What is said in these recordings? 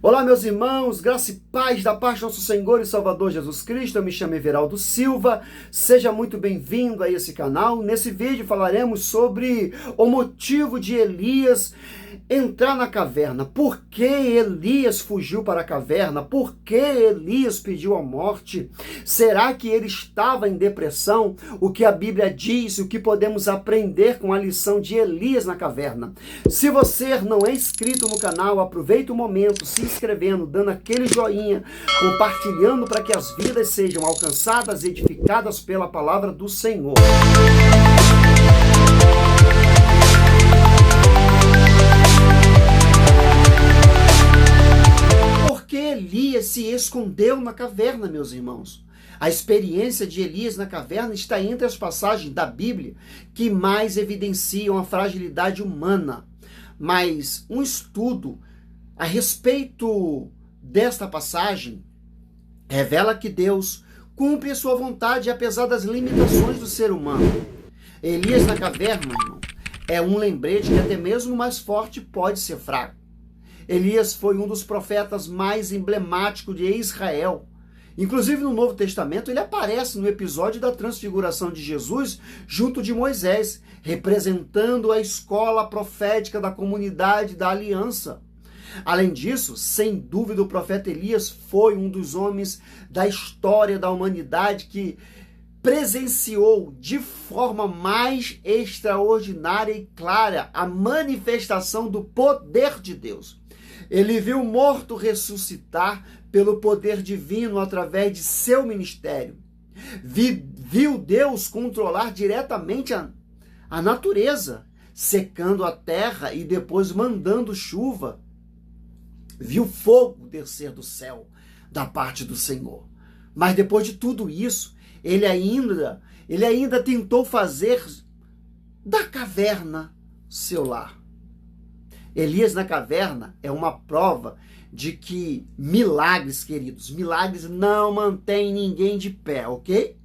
Olá, meus irmãos, graça e paz da parte do nosso Senhor e Salvador Jesus Cristo. Eu me chamo Everaldo Silva, seja muito bem-vindo a esse canal. Nesse vídeo falaremos sobre o motivo de Elias entrar na caverna. Por que Elias fugiu para a caverna? Por que Elias pediu a morte? Será que ele estava em depressão? O que a Bíblia diz, o que podemos aprender com a lição de Elias na caverna? Se você não é inscrito no canal, aproveite o momento, se inscrevendo, dando aquele joinha, compartilhando para que as vidas sejam alcançadas, edificadas pela palavra do Senhor. Porque Elias se escondeu na caverna, meus irmãos. A experiência de Elias na caverna está entre as passagens da Bíblia que mais evidenciam a fragilidade humana. Mas um estudo a respeito desta passagem revela que Deus cumpre a sua vontade apesar das limitações do ser humano. Elias na caverna, irmão, é um lembrete que até mesmo o mais forte pode ser fraco. Elias foi um dos profetas mais emblemáticos de Israel. Inclusive no Novo Testamento ele aparece no episódio da transfiguração de Jesus junto de Moisés, representando a escola profética da comunidade da aliança. Além disso, sem dúvida o profeta Elias foi um dos homens da história da humanidade que presenciou de forma mais extraordinária e clara a manifestação do poder de Deus. Ele viu o morto ressuscitar pelo poder divino através de seu ministério. Viu Deus controlar diretamente a natureza, secando a terra e depois mandando chuva. Viu fogo descer do céu da parte do Senhor. Mas depois de tudo isso, ele ainda tentou fazer da caverna seu lar. Elias na caverna é uma prova de que milagres, queridos, milagres não mantêm ninguém de pé, ok?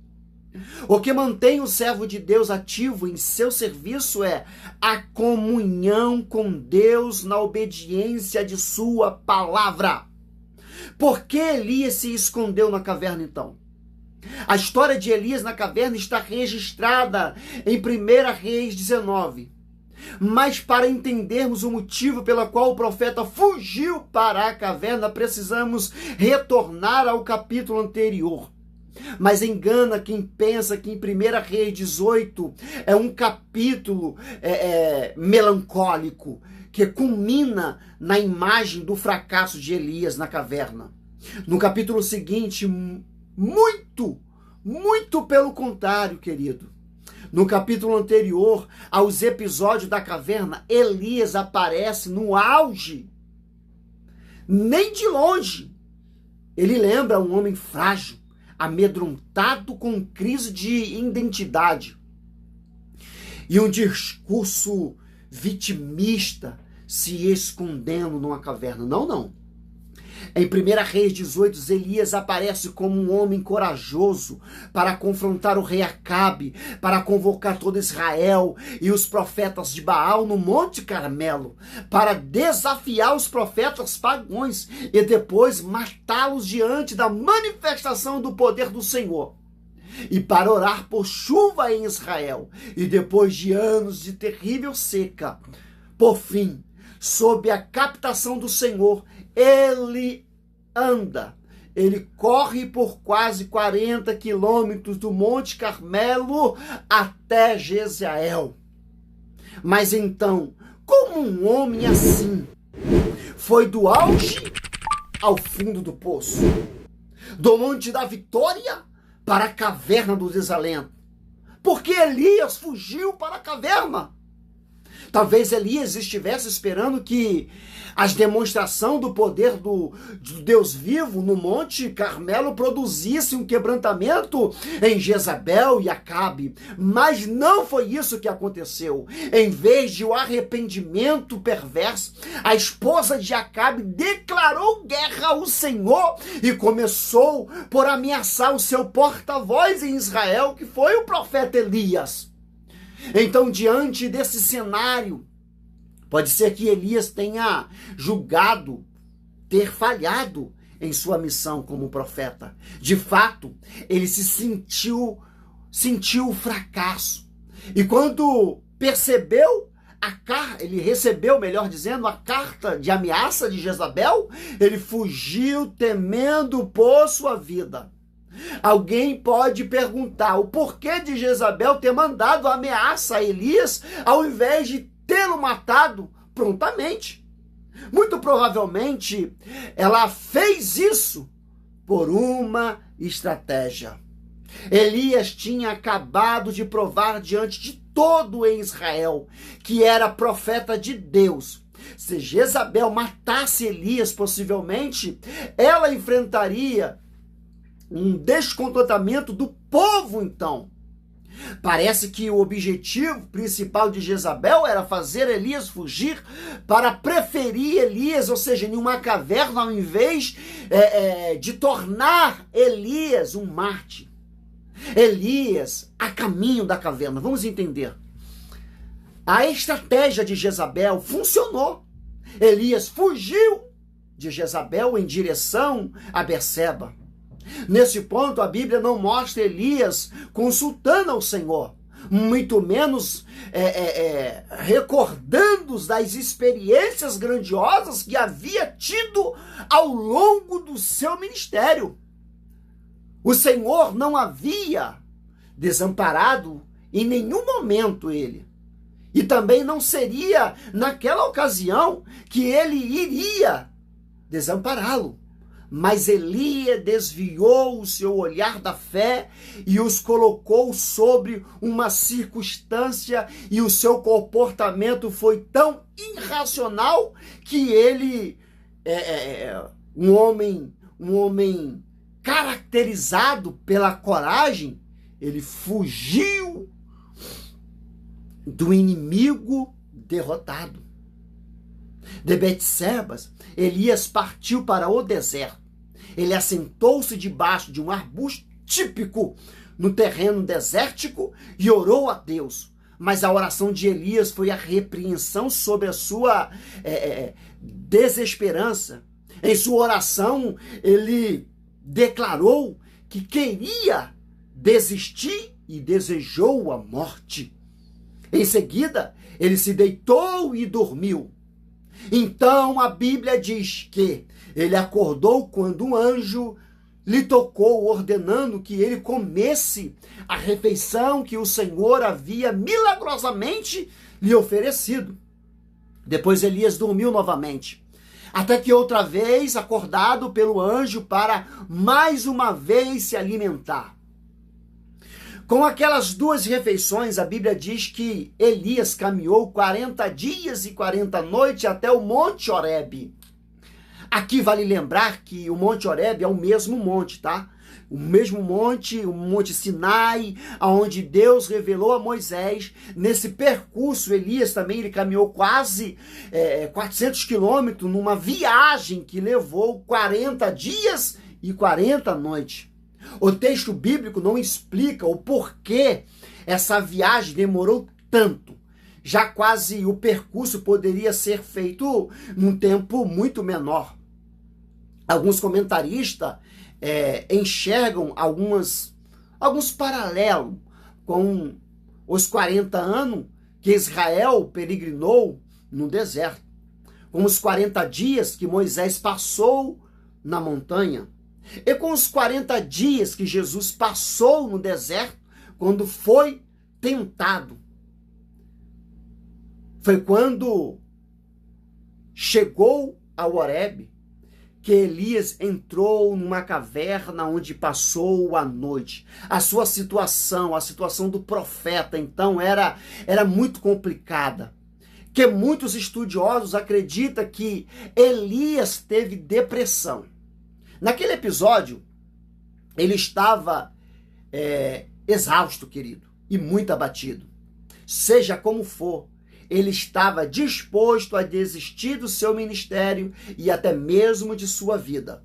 O que mantém o servo de Deus ativo em seu serviço é a comunhão com Deus na obediência de sua palavra. Por que Elias se escondeu na caverna então? A história de Elias na caverna está registrada em 1 Reis 19. Mas para entendermos o motivo pelo qual o profeta fugiu para a caverna, precisamos retornar ao capítulo anterior. Mas engana quem pensa que em 1 Reis 18 é um capítulo melancólico, que culmina na imagem do fracasso de Elias na caverna. No capítulo seguinte, muito pelo contrário, querido. No capítulo anterior aos episódios da caverna, Elias aparece no auge. Nem de longe. Ele lembra um homem frágil, amedrontado com crise de identidade. E um discurso vitimista se escondendo numa caverna. Não. Em 1 Reis 18, Elias aparece como um homem corajoso para confrontar o rei Acabe, para convocar todo Israel e os profetas de Baal no Monte Carmelo, para desafiar os profetas pagãos e depois matá-los diante da manifestação do poder do Senhor. E para orar por chuva em Israel, e depois de anos de terrível seca, por fim, sob a captação do Senhor, ele corre por quase 40 quilômetros do Monte Carmelo até Jezreel. Mas então, como um homem assim foi do auge ao fundo do poço, do Monte da Vitória para a caverna do desalento? Porque Elias fugiu para a caverna. Talvez Elias estivesse esperando que as demonstrações do poder do Deus vivo no Monte Carmelo produzissem um quebrantamento em Jezabel e Acabe. Mas não foi isso que aconteceu. Em vez de o arrependimento perverso, a esposa de Acabe declarou guerra ao Senhor e começou por ameaçar o seu porta-voz em Israel, que foi o profeta Elias. Então, diante desse cenário, pode ser que Elias tenha julgado ter falhado em sua missão como profeta. De fato, ele sentiu o fracasso. E quando percebeu ele recebeu, melhor dizendo, a carta de ameaça de Jezabel, ele fugiu temendo por sua vida. Alguém pode perguntar o porquê de Jezabel ter mandado a ameaça a Elias ao invés de tê-lo matado prontamente. Muito provavelmente ela fez isso por uma estratégia. Elias tinha acabado de provar diante de todo em Israel que era profeta de Deus. Se Jezabel matasse Elias, possivelmente, ela enfrentaria um descontentamento do povo, então. Parece que o objetivo principal de Jezabel era fazer Elias fugir para preferir Elias, ou seja, em uma caverna, ao invés de tornar Elias um mártir. Elias a caminho da caverna. Vamos entender. A estratégia de Jezabel funcionou. Elias fugiu de Jezabel em direção a Berseba. Nesse ponto, a Bíblia não mostra Elias consultando ao Senhor, muito menos recordando das experiências grandiosas que havia tido ao longo do seu ministério. O Senhor não havia desamparado em nenhum momento ele. E também não seria naquela ocasião que ele iria desampará-lo. Mas Elias desviou o seu olhar da fé e os colocou sobre uma circunstância, e o seu comportamento foi tão irracional que ele, um homem caracterizado pela coragem, ele fugiu do inimigo derrotado. De Betsebas, Elias partiu para o deserto. Ele assentou-se debaixo de um arbusto típico no terreno desértico e orou a Deus. Mas a oração de Elias foi a repreensão sobre a sua desesperança. Em sua oração, ele declarou que queria desistir e desejou a morte. Em seguida, ele se deitou e dormiu. Então a Bíblia diz que ele acordou quando um anjo lhe tocou, ordenando que ele comesse a refeição que o Senhor havia milagrosamente lhe oferecido. Depois Elias dormiu novamente, até que outra vez acordado pelo anjo para mais uma vez se alimentar. Com aquelas duas refeições, a Bíblia diz que Elias caminhou 40 dias e 40 noites até o Monte Horebe. Aqui vale lembrar que o Monte Horebe é o mesmo monte, tá? O mesmo monte, o Monte Sinai, onde Deus revelou a Moisés. Nesse percurso, Elias também ele caminhou quase 400 quilômetros numa viagem que levou 40 dias e 40 noites. O texto bíblico não explica o porquê essa viagem demorou tanto. Já quase o percurso poderia ser feito num tempo muito menor. Alguns comentaristas enxergam alguns paralelos com os 40 anos que Israel peregrinou no deserto, com os 40 dias que Moisés passou na montanha, e com os 40 dias que Jesus passou no deserto quando foi tentado. Foi quando chegou ao Horebe que Elias entrou numa caverna onde passou a noite. A sua situação, a situação do profeta, então, era muito complicada. Que muitos estudiosos acreditam que Elias teve depressão. Naquele episódio, ele estava exausto, querido, e muito abatido. Seja como for, ele estava disposto a desistir do seu ministério e até mesmo de sua vida.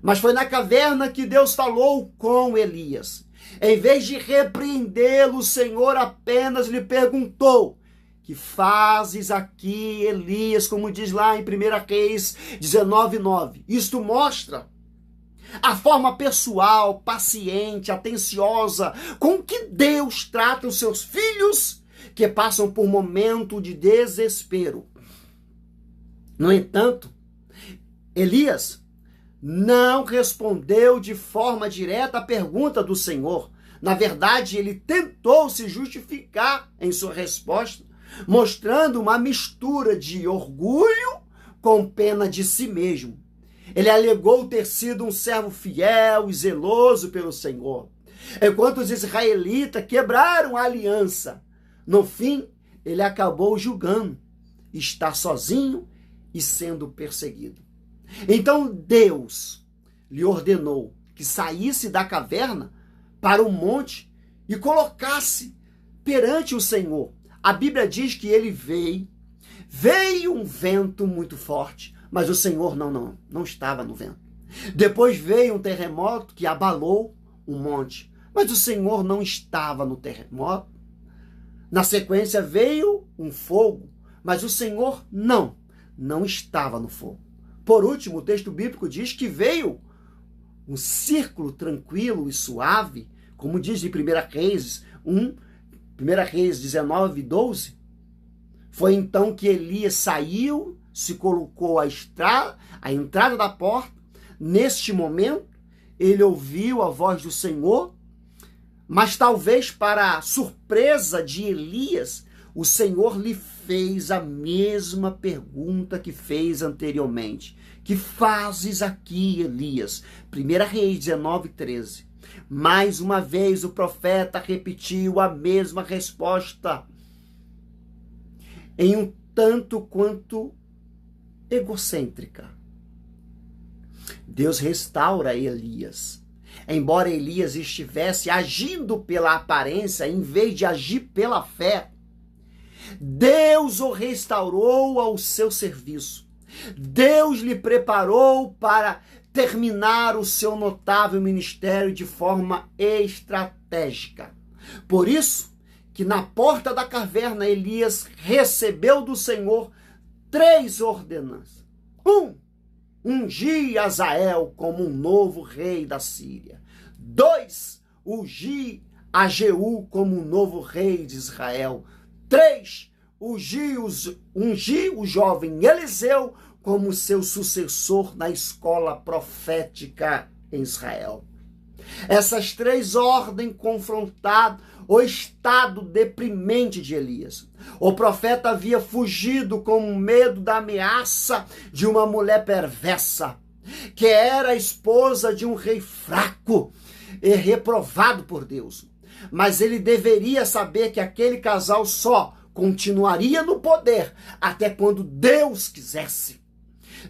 Mas foi na caverna que Deus falou com Elias. Em vez de repreendê-lo, o Senhor apenas lhe perguntou: que fazes aqui, Elias, como diz lá em 1 Reis 19:9. Isto mostra a forma pessoal, paciente, atenciosa, com que Deus trata os seus filhos que passam por momento de desespero. No entanto, Elias não respondeu de forma direta à pergunta do Senhor. Na verdade, ele tentou se justificar em sua resposta, mostrando uma mistura de orgulho com pena de si mesmo. Ele alegou ter sido um servo fiel e zeloso pelo Senhor, enquanto os israelitas quebraram a aliança. No fim, ele acabou julgando estar sozinho e sendo perseguido. Então Deus lhe ordenou que saísse da caverna para o monte e colocasse perante o Senhor. A Bíblia diz que ele veio um vento muito forte, mas o Senhor não estava no vento. Depois veio um terremoto que abalou o monte, mas o Senhor não estava no terremoto. Na sequência veio um fogo, mas o Senhor não estava no fogo. Por último, o texto bíblico diz que veio um círculo tranquilo e suave, como diz em 1 Reis 19:12. Foi então que Elias saiu, se colocou à entrada da porta. Neste momento, ele ouviu a voz do Senhor, mas talvez para a surpresa de Elias, o Senhor lhe fez a mesma pergunta que fez anteriormente. Que fazes aqui, Elias? 1 Reis 19:13. Mais uma vez o profeta repetiu a mesma resposta, em um tanto quanto egocêntrica. Deus restaura Elias. Embora Elias estivesse agindo pela aparência em vez de agir pela fé, Deus o restaurou ao seu serviço. Deus lhe preparou para terminar o seu notável ministério de forma estratégica. Por isso que na porta da caverna Elias recebeu do Senhor 3 ordenanças. 1. Ungir Azael como um novo rei da Síria. 2. Ungir a Jeú como um novo rei de Israel. 3. Ungir o jovem Eliseu como seu sucessor na escola profética em Israel. Essas 3 ordens confrontaram o estado deprimente de Elias. O profeta havia fugido com medo da ameaça de uma mulher perversa, que era a esposa de um rei fraco e reprovado por Deus. Mas ele deveria saber que aquele casal só continuaria no poder até quando Deus quisesse.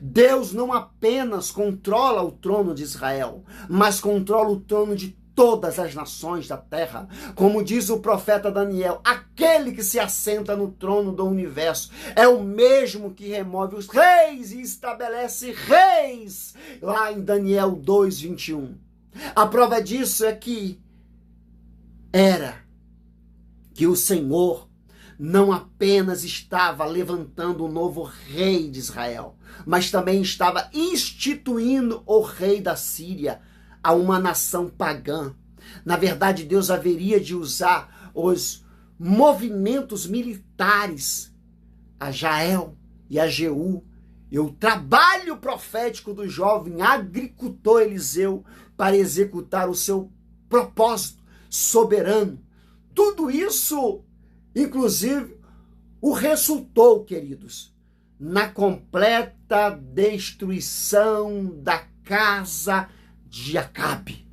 Deus não apenas controla o trono de Israel, mas controla o trono de todas as nações da terra. Como diz o profeta Daniel, aquele que se assenta no trono do universo é o mesmo que remove os reis e estabelece reis, lá em Daniel 2:21. A prova disso é que o Senhor não apenas estava levantando um novo rei de Israel, mas também estava instituindo o rei da Síria a uma nação pagã. Na verdade, Deus haveria de usar os movimentos militares, a Jael e a Jeú, e o trabalho profético do jovem agricultor Eliseu para executar o seu propósito soberano. Tudo isso, inclusive, o resultou, queridos, na completa destruição da casa de Acabe.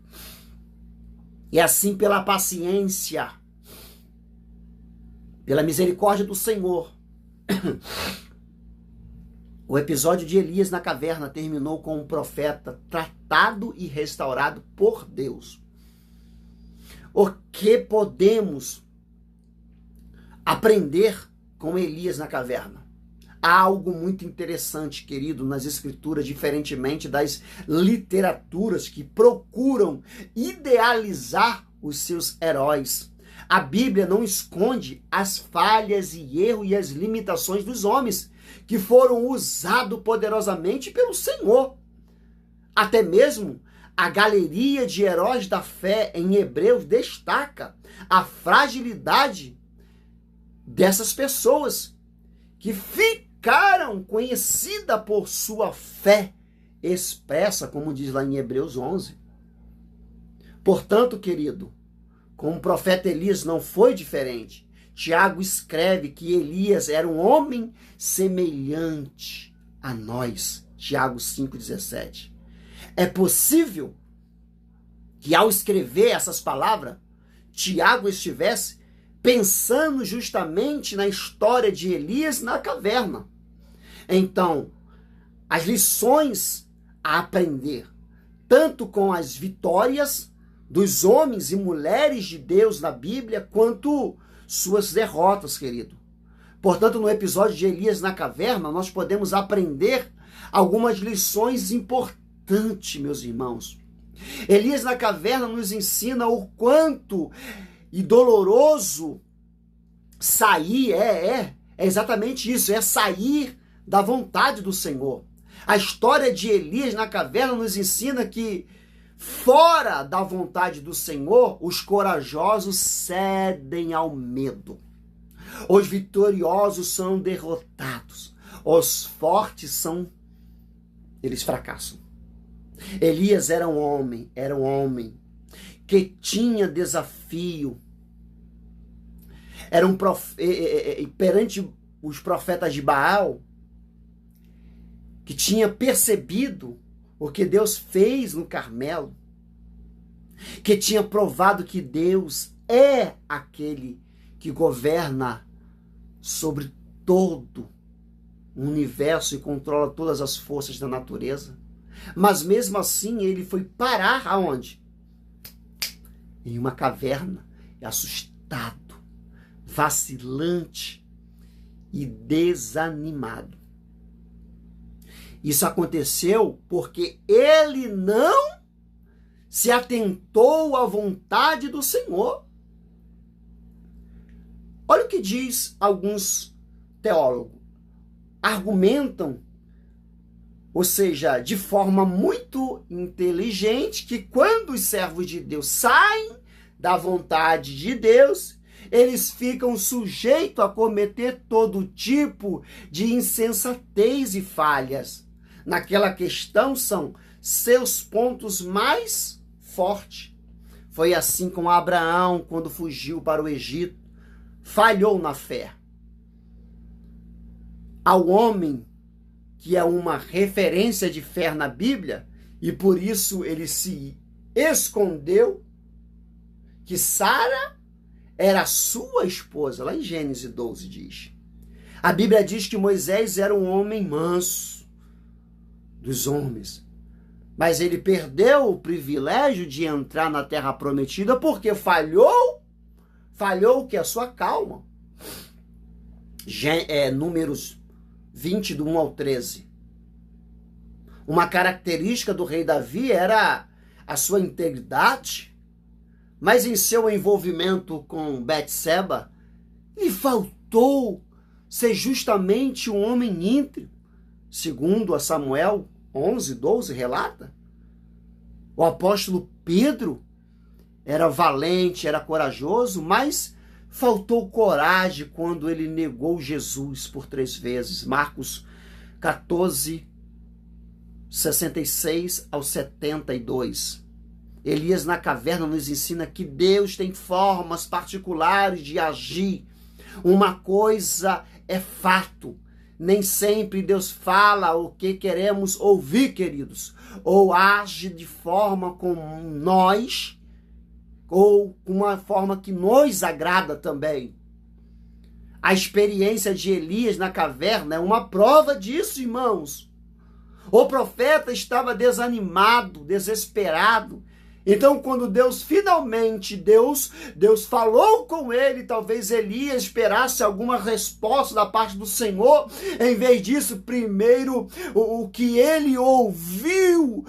E assim, pela paciência, pela misericórdia do Senhor, o episódio de Elias na caverna terminou com um profeta tratado e restaurado por Deus. O que podemos aprender com Elias na caverna? Há algo muito interessante, querido, nas escrituras, diferentemente das literaturas que procuram idealizar os seus heróis. A Bíblia não esconde as falhas e erros e as limitações dos homens que foram usados poderosamente pelo Senhor. Até mesmo a galeria de heróis da fé em Hebreus destaca a fragilidade dessas pessoas que ficaram conhecidas por sua fé expressa, como diz lá em Hebreus 11. Portanto, querido, com o profeta Elias não foi diferente. Tiago escreve que Elias era um homem semelhante a nós. Tiago 5,17. É possível que ao escrever essas palavras, Tiago estivesse pensando justamente na história de Elias na caverna. Então, as lições a aprender, tanto com as vitórias dos homens e mulheres de Deus na Bíblia, quanto suas derrotas, querido. Portanto, no episódio de Elias na caverna, nós podemos aprender algumas lições importantes, meus irmãos. Elias na caverna nos ensina o quanto e doloroso sair, é exatamente isso, é sair da vontade do Senhor. A história de Elias na caverna nos ensina que fora da vontade do Senhor, os corajosos cedem ao medo. Os vitoriosos são derrotados. Os fortes eles fracassam. Elias era um homem que tinha desafio. Era perante os profetas de Baal, que tinha percebido o que Deus fez no Carmelo, que tinha provado que Deus é aquele que governa sobre todo o universo e controla todas as forças da natureza. Mas mesmo assim ele foi parar aonde? Em uma caverna, assustado, vacilante e desanimado. Isso aconteceu porque ele não se atentou à vontade do Senhor. Olha o que diz alguns teólogos. Argumentam, ou seja, de forma muito inteligente, que quando os servos de Deus saem da vontade de Deus, eles ficam sujeitos a cometer todo tipo de insensatez e falhas. Naquela questão são seus pontos mais fortes. Foi assim com Abraão, quando fugiu para o Egito, falhou na fé. Ao homem que é uma referência de fé na Bíblia, e por isso ele se escondeu, que Sara era sua esposa, lá em Gênesis 12 diz. A Bíblia diz que Moisés era um homem manso dos homens, mas ele perdeu o privilégio de entrar na terra prometida porque falhou o que? A sua calma. Números 20, do 1 ao 13. Uma característica do rei Davi era a sua integridade, mas em seu envolvimento com Betseba, lhe faltou ser justamente um homem íntegro, segundo a Samuel 11, 12 relata. O apóstolo Pedro era valente, era corajoso, mas faltou coragem quando ele negou Jesus por 3 vezes. Marcos 14, 66 ao 72. Elias na caverna nos ensina que Deus tem formas particulares de agir. Uma coisa é fato. Nem sempre Deus fala o que queremos ouvir, queridos. Ou age de forma como nós, ou uma forma que nos agrada também. A experiência de Elias na caverna é uma prova disso, irmãos. O profeta estava desanimado, desesperado. Então, quando Deus falou com ele, talvez Elias esperasse alguma resposta da parte do Senhor. Em vez disso, primeiro, o que ele ouviu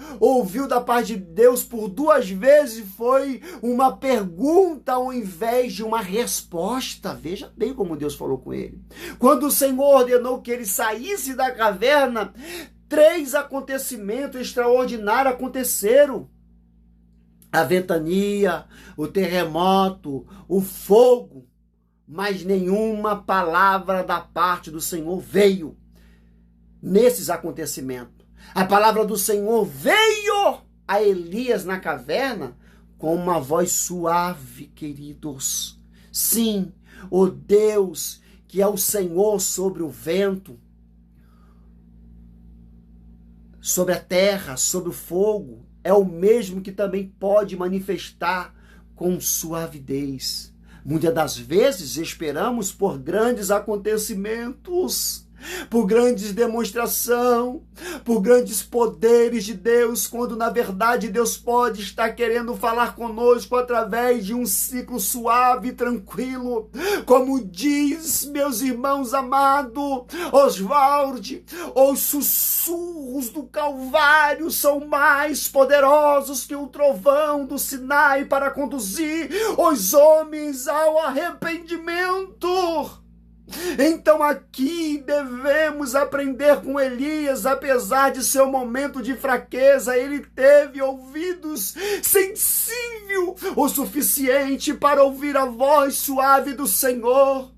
da parte de Deus por 2 vezes foi uma pergunta ao invés de uma resposta. Veja bem como Deus falou com ele. Quando o Senhor ordenou que ele saísse da caverna, 3 acontecimentos extraordinários aconteceram. A ventania, o terremoto, o fogo, mas nenhuma palavra da parte do Senhor veio nesses acontecimentos. A palavra do Senhor veio a Elias na caverna com uma voz suave, queridos. Sim, o Deus que é o Senhor sobre o vento, sobre a terra, sobre o fogo, é o mesmo que também pode manifestar com suavidez. Muitas das vezes esperamos por grandes acontecimentos, por grandes demonstrações, por grandes poderes de Deus, quando na verdade Deus pode estar querendo falar conosco através de um ciclo suave e tranquilo. Como diz, meus irmãos amados, Oswald, os sussurros do Calvário são mais poderosos que o trovão do Sinai para conduzir os homens ao arrependimento. Então aqui devemos aprender com Elias. Apesar de seu momento de fraqueza, ele teve ouvidos sensíveis o suficiente para ouvir a voz suave do Senhor.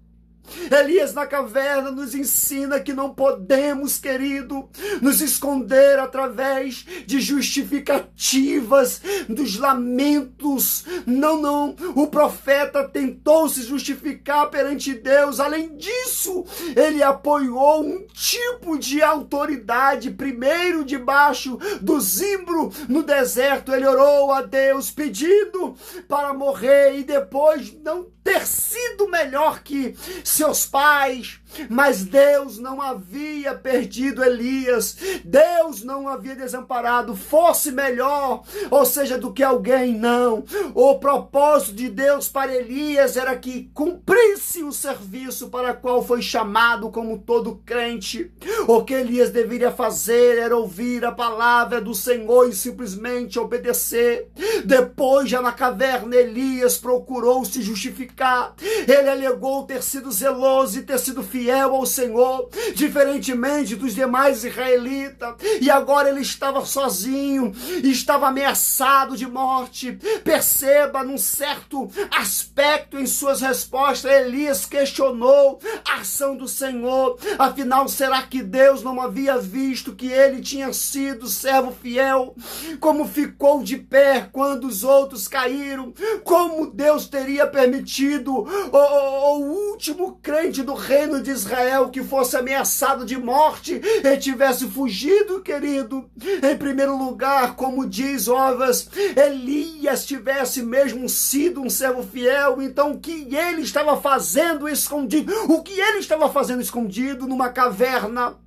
Elias na caverna nos ensina que não podemos, querido, nos esconder através de justificativas, dos lamentos. Não. O profeta tentou se justificar perante Deus. Além disso, ele apoiou um tipo de autoridade. Primeiro, debaixo do zimbro no deserto, ele orou a Deus pedindo para morrer e depois não ter sido melhor que seus pais. Mas Deus não havia perdido Elias, Deus não havia desamparado, fosse melhor, ou seja, do que alguém, não. O propósito de Deus para Elias era que cumprisse o serviço para o qual foi chamado como todo crente. O que Elias deveria fazer era ouvir a palavra do Senhor e simplesmente obedecer. Depois, já na caverna, Elias procurou se justificar. Ele alegou ter sido zeloso e ter sido fiel ao Senhor, diferentemente dos demais israelitas, e agora ele estava sozinho, estava ameaçado de morte. Perceba, num certo aspecto em suas respostas, Elias questionou a ação do Senhor. Afinal, será que Deus não havia visto que ele tinha sido servo fiel? Como ficou de pé quando os outros caíram? Como Deus teria permitido o último crente do reino de Israel que fosse ameaçado de morte e tivesse fugido, querido? Em primeiro lugar, como diz Ovas, Elias tivesse mesmo sido um servo fiel, então o que ele estava fazendo escondido? O que ele estava fazendo escondido numa caverna,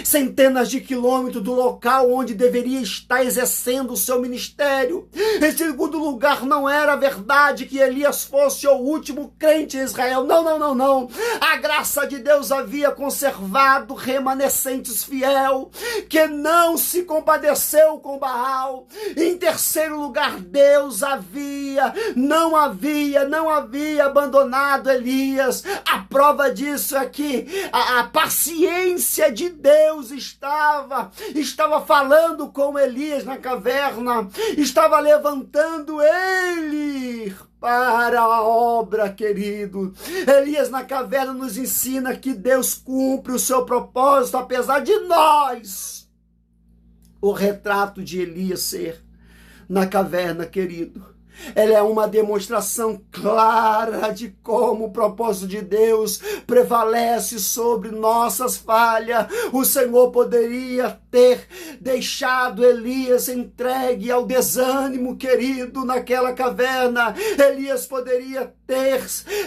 centenas de quilômetros do local onde deveria estar exercendo o seu ministério? Em segundo lugar, não era verdade que Elias fosse o último crente em Israel. Não. A graça de Deus havia conservado remanescentes fiel, que não se compadeceu com Baal. Em terceiro lugar, Deus não havia abandonado Elias. A prova disso é que a paciência de Deus estava falando com Elias na caverna, estava levantando ele para a obra, querido. Elias na caverna nos ensina que Deus cumpre o seu propósito, apesar de nós. O retrato de Elias ser na caverna, querido, ela é uma demonstração clara de como o propósito de Deus prevalece sobre nossas falhas. O Senhor poderia ter deixado Elias entregue ao desânimo, querido, naquela caverna. Elias poderia ter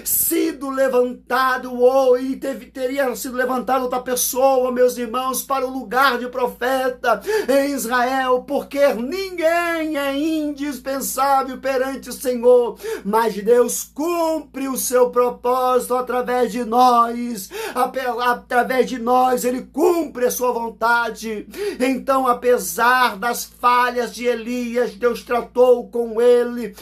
sido levantado, e teria sido levantado outra pessoa, meus irmãos, para o lugar de profeta em Israel, porque ninguém é indispensável perante o Senhor, mas Deus cumpre o seu propósito através de nós. Através de nós Ele cumpre a sua vontade. Então, apesar das falhas de Elias, Deus tratou com ele,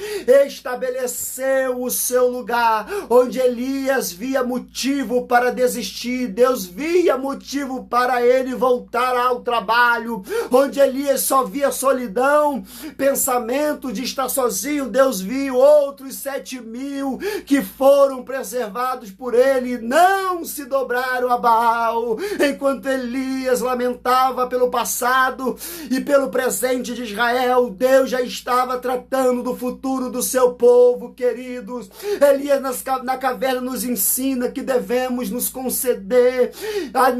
estabeleceu o seu lugar. Onde Elias via motivo para desistir, Deus via motivo para ele voltar ao trabalho. Onde Elias só via solidão, pensamento de estar sozinho, Deus viu outros 7.000 que foram preservados por ele, não se dobraram a Baal. Enquanto Elias lamentava pelo passado e pelo presente de Israel, Deus já estava tratando do futuro do seu povo, queridos. Elias na caverna nos ensina que devemos nos conceder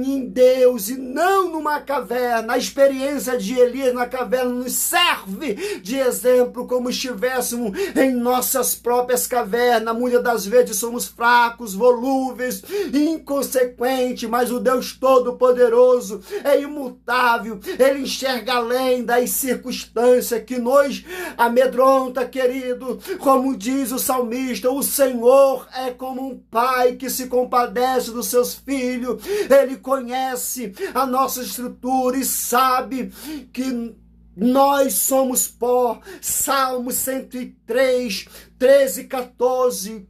em Deus e não numa caverna. A experiência de Elias na caverna nos serve de exemplo, como estivéssemos em nossas próprias cavernas. Muitas das vezes somos fracos, volúveis, inconsequentes, mas o Deus Todo-Poderoso é imutável. Ele enxerga além das circunstâncias que nos amedronta, querido. Como diz o salmista, o Senhor é como um pai que se compadece dos seus filhos. Ele conhece a nossa estrutura e sabe que nós somos pó. Salmo 103, 13 e 14.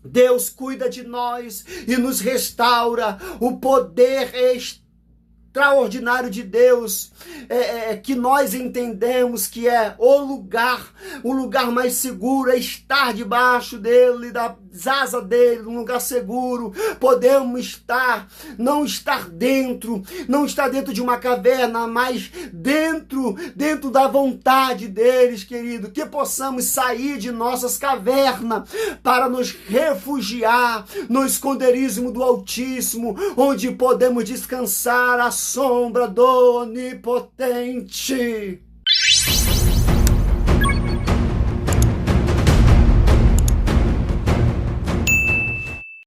Deus cuida de nós e nos restaura. O poder extraordinário de Deus, que nós entendemos que é o lugar mais seguro, é estar debaixo dele, das asas dele, num lugar seguro. Podemos não estar dentro de uma caverna, mas dentro da vontade deles, querido, que possamos sair de nossas cavernas para nos refugiar no esconderijo do Altíssimo, onde podemos descansar à sombra do Onipotente.